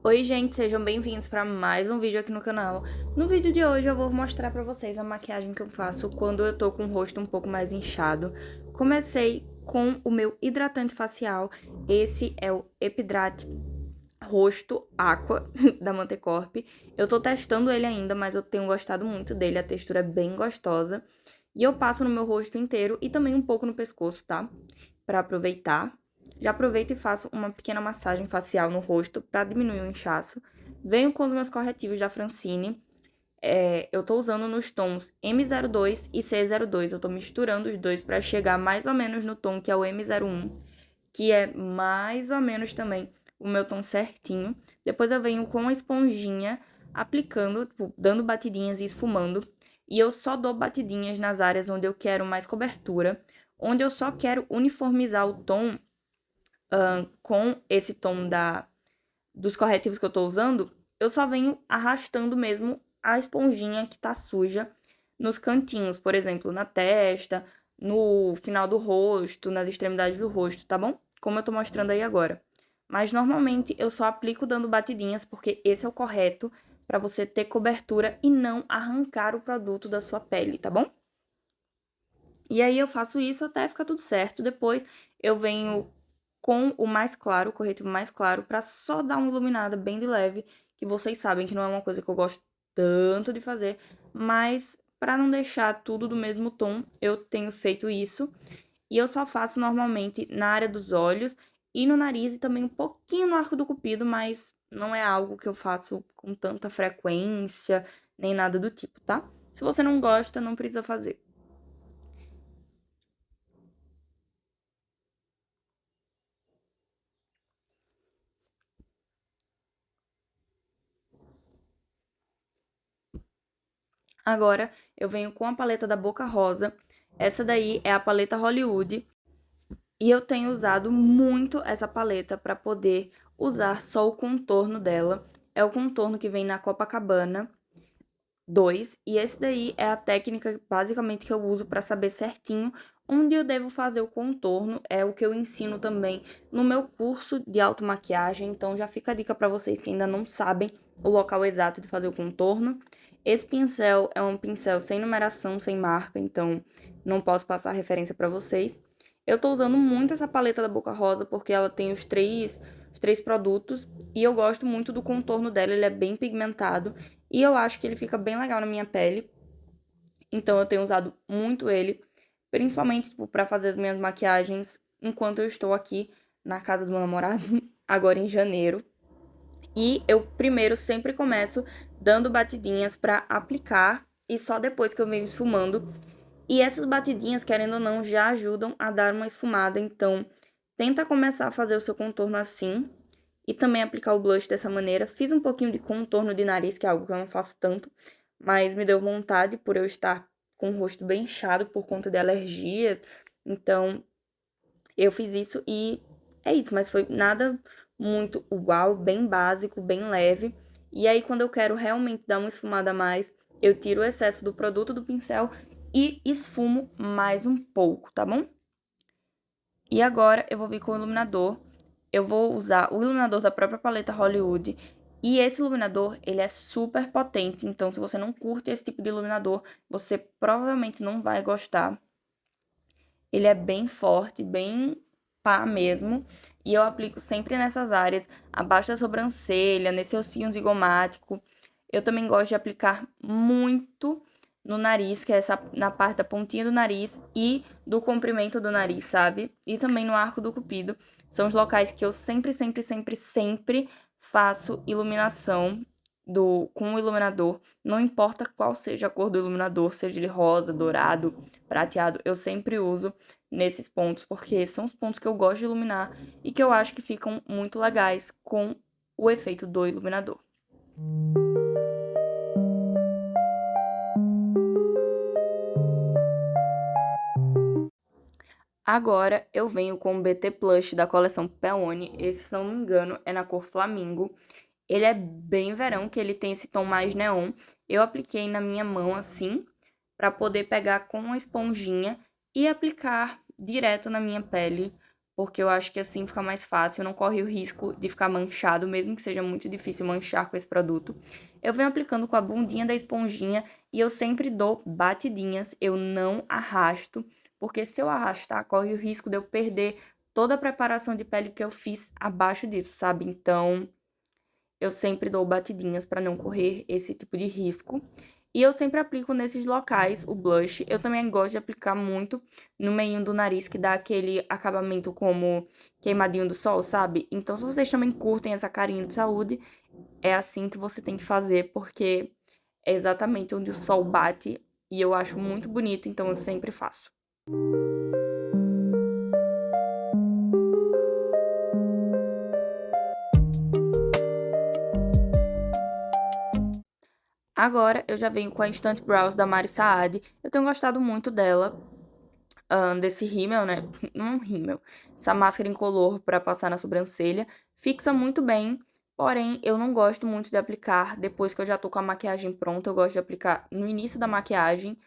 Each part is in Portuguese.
Oi, gente, sejam bem-vindos para mais um vídeo aqui no canal. No vídeo de hoje eu vou mostrar para vocês a maquiagem que eu faço quando eu tô com o rosto um pouco mais inchado. Comecei com o meu hidratante facial, esse é o Epidrate Rosto Aqua da Mantecorp. Eu tô testando ele ainda, mas eu tenho gostado muito dele, a textura é bem gostosa. E eu passo no meu rosto inteiro e também um pouco no pescoço, tá? Pra aproveitar. Já aproveito e faço uma pequena massagem facial no rosto para diminuir o inchaço. Venho com os meus corretivos da Francine. Eu tô usando nos tons M02 e C02. Eu tô misturando os dois para chegar mais ou menos no tom que é o M01, que é mais ou menos também o meu tom certinho. Depois eu venho com a esponjinha aplicando, tipo, dando batidinhas e esfumando. E eu só dou batidinhas nas áreas onde eu quero mais cobertura, onde eu só quero uniformizar o tom com esse tom dos corretivos que eu tô usando, eu só venho arrastando mesmo a esponjinha que tá suja nos cantinhos, por exemplo, na testa, no final do rosto, nas extremidades do rosto, tá bom? Como eu tô mostrando aí agora. Mas normalmente eu só aplico dando batidinhas, porque esse é o correto para você ter cobertura e não arrancar o produto da sua pele, tá bom? E aí eu faço isso até ficar tudo certo. Depois eu venho com o mais claro, o corretivo mais claro, pra só dar uma iluminada bem de leve, que vocês sabem que não é uma coisa que eu gosto tanto de fazer, mas pra não deixar tudo do mesmo tom, eu tenho feito isso. E eu só faço normalmente na área dos olhos e no nariz e também um pouquinho no arco do cupido, mas não é algo que eu faço com tanta frequência, nem nada do tipo, tá? Se você não gosta, não precisa fazer. Agora, eu venho com a paleta da Boca Rosa. Essa daí é a paleta Hollywood. E eu tenho usado muito essa paleta para poder usar só o contorno dela. É o contorno que vem na Copacabana 2. E esse daí é a técnica, basicamente, que eu uso para saber certinho onde eu devo fazer o contorno. É o que eu ensino também no meu curso de automaquiagem. Então, já fica a dica para vocês que ainda não sabem o local exato de fazer o contorno. Esse pincel é um pincel sem numeração, sem marca, então não posso passar referência para vocês. Eu tô usando muito essa paleta da Boca Rosa porque ela tem os três produtos e eu gosto muito do contorno dela, ele é bem pigmentado e eu acho que ele fica bem legal na minha pele. Então eu tenho usado muito ele, principalmente tipo, para fazer as minhas maquiagens enquanto eu estou aqui na casa do meu namorado, agora em janeiro. E eu primeiro sempre começo dando batidinhas pra aplicar e só depois que eu venho esfumando. E essas batidinhas, querendo ou não, já ajudam a dar uma esfumada, então tenta começar a fazer o seu contorno assim e também aplicar o blush dessa maneira. Fiz um pouquinho de contorno de nariz, que é algo que eu não faço tanto, mas me deu vontade por eu estar com o rosto bem inchado por conta de alergias. Então, eu fiz isso e é isso, mas foi nada muito uau, bem básico, bem leve. E aí, quando eu quero realmente dar uma esfumada a mais, eu tiro o excesso do produto do pincel e esfumo mais um pouco, tá bom? E agora eu vou vir com o iluminador. Eu vou usar o iluminador da própria paleta Hollywood. E esse iluminador, ele é super potente, então se você não curte esse tipo de iluminador, você provavelmente não vai gostar. Ele é bem forte, bem pá mesmo. E eu aplico sempre nessas áreas, abaixo da sobrancelha, nesse ossinho zigomático. Eu também gosto de aplicar muito no nariz, que é essa na parte da pontinha do nariz e do comprimento do nariz, sabe? E também no arco do cupido. São os locais que eu sempre, sempre, sempre, sempre faço iluminação com o iluminador. Não importa qual seja a cor do iluminador, seja ele rosa, dourado, prateado, eu sempre uso nesses pontos, porque são os pontos que eu gosto de iluminar e que eu acho que ficam muito legais com o efeito do iluminador. Agora eu venho com o BT Plush da coleção Peony. Esse, se não me engano, é na cor Flamingo. Ele é bem verão, que ele tem esse tom mais neon. Eu apliquei na minha mão assim, para poder pegar com uma esponjinha e aplicar direto na minha pele porque eu acho que assim fica mais fácil, não corre o risco de ficar manchado, mesmo que seja muito difícil manchar com esse produto. Eu venho aplicando com a bundinha da esponjinha e eu sempre dou batidinhas, eu não arrasto, porque se eu arrastar, corre o risco de eu perder toda a preparação de pele que eu fiz abaixo disso, sabe? Então, eu sempre dou batidinhas para não correr esse tipo de risco. E eu sempre aplico nesses locais o blush. Eu também gosto de aplicar muito no meio do nariz, que dá aquele acabamento como queimadinho do sol, sabe? Então, se vocês também curtem essa carinha de saúde, é assim que você tem que fazer, porque é exatamente onde o sol bate e eu acho muito bonito, então eu sempre faço. Agora eu já venho com a Instant Brows da Mari Saad. Eu tenho gostado muito dela, desse rímel, né? Não é um rímel. Essa máscara incolor pra passar na sobrancelha. Fixa muito bem, porém eu não gosto muito de aplicar depois que eu já tô com a maquiagem pronta. Eu gosto de aplicar no início da maquiagem.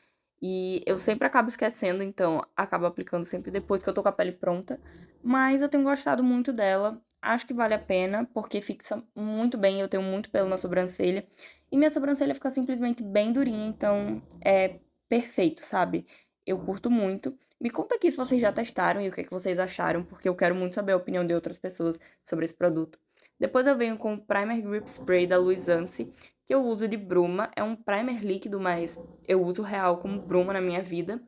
E eu sempre acabo esquecendo, então acabo aplicando sempre depois que eu tô com a pele pronta. Mas eu tenho gostado muito dela. Acho que vale a pena, porque fixa muito bem. Eu tenho muito pelo na sobrancelha. E minha sobrancelha fica simplesmente bem durinha, então é perfeito, sabe? Eu curto muito. Me conta aqui se vocês já testaram e o que é que vocês acharam, porque eu quero muito saber a opinião de outras pessoas sobre esse produto. Depois eu venho com o Primer Grip Spray da Luisance, que eu uso de bruma. É um primer líquido, mas eu uso real como bruma na minha vida.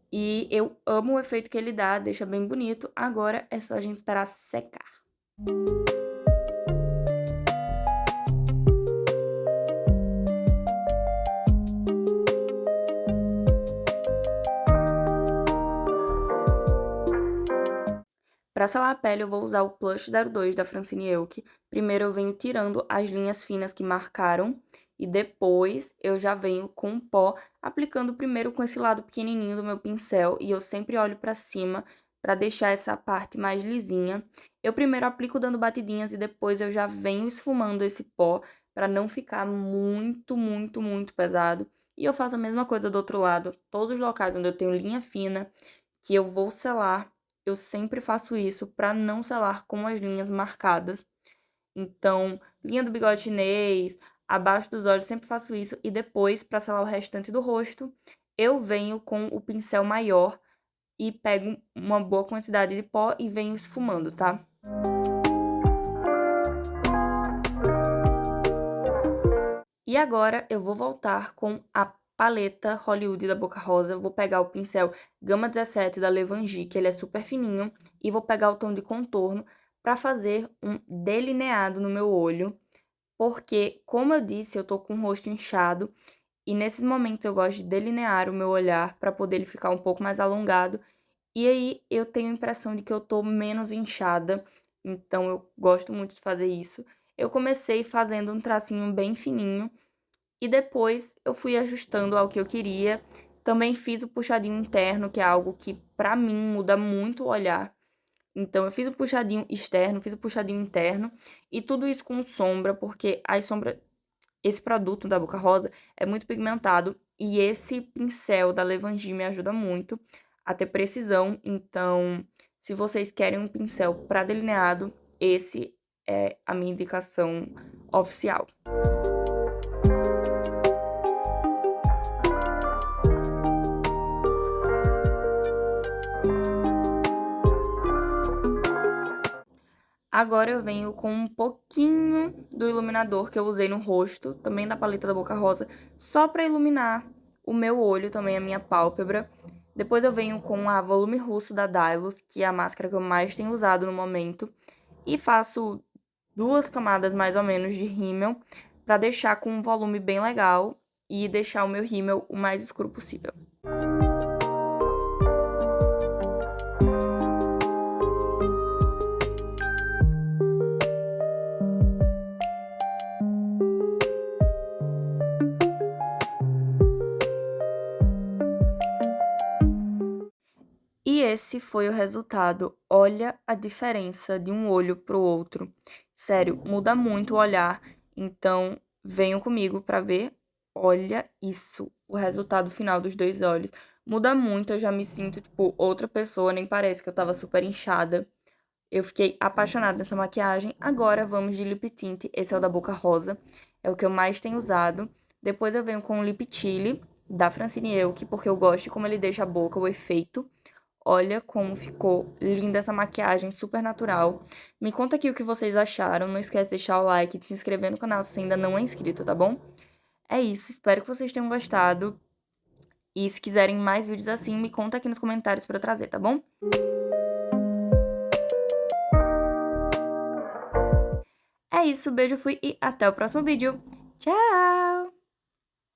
E eu amo o efeito que ele dá, deixa bem bonito. Agora é só a gente esperar secar. Para selar a pele, eu vou usar o Plush 02 da Francine Elk. Primeiro eu venho tirando as linhas finas que marcaram e depois eu já venho com o pó, aplicando primeiro com esse lado pequenininho do meu pincel e eu sempre olho para cima para deixar essa parte mais lisinha. Eu primeiro aplico dando batidinhas e depois eu já venho esfumando esse pó para não ficar muito pesado. E eu faço a mesma coisa do outro lado, todos os locais onde eu tenho linha fina que eu vou selar, eu sempre faço isso para não selar com as linhas marcadas. Então, linha do bigode chinês, abaixo dos olhos, sempre faço isso. E depois, para selar o restante do rosto, eu venho com o pincel maior e pego uma boa quantidade de pó e venho esfumando, tá? E agora eu vou voltar com a paleta Hollywood da Boca Rosa. Eu vou pegar o pincel Gama 17 da Levangie, que ele é super fininho, e vou pegar o tom de contorno para fazer um delineado no meu olho, porque, como eu disse, eu tô com o rosto inchado e nesses momentos eu gosto de delinear o meu olhar para poder ele ficar um pouco mais alongado. E aí eu tenho a impressão de que eu tô menos inchada, então eu gosto muito de fazer isso. Eu comecei fazendo um tracinho bem fininho e depois eu fui ajustando ao que eu queria. Também fiz o puxadinho interno, que é algo que pra mim muda muito o olhar. Então eu fiz o puxadinho externo, fiz o puxadinho interno e tudo isso com sombra, porque as sombras, esse produto da Boca Rosa é muito pigmentado e esse pincel da Levangie me ajuda muito a ter precisão. Então, se vocês querem um pincel para delineado, esse é a minha indicação oficial. Agora eu venho com um pouquinho do iluminador que eu usei no rosto, também da paleta da Boca Rosa, só pra iluminar o meu olho, também a minha pálpebra. Depois eu venho com a Volume Russo da Dylos, que é a máscara que eu mais tenho usado no momento, e faço 2 camadas mais ou menos de rímel pra deixar com um volume bem legal e deixar o meu rímel o mais escuro possível. E esse foi o resultado. Olha a diferença de um olho pro outro. Sério, muda muito o olhar. Então, venham comigo pra ver. Olha isso, o resultado final dos 2 olhos. Muda muito, eu já me sinto, tipo, outra pessoa, nem parece que eu tava super inchada. Eu fiquei apaixonada nessa maquiagem. Agora vamos de lip tint. Esse é o da Boca Rosa. É o que eu mais tenho usado. Depois eu venho com o Lip Chili, da Francine Elk, porque eu gosto de como ele deixa a boca, o efeito. Olha como ficou linda essa maquiagem, super natural. Me conta aqui o que vocês acharam. Não esquece de deixar o like e de se inscrever no canal se você ainda não é inscrito, tá bom? É isso, espero que vocês tenham gostado. E se quiserem mais vídeos assim, me conta aqui nos comentários pra eu trazer, tá bom? É isso, beijo, fui e até o próximo vídeo. Tchau!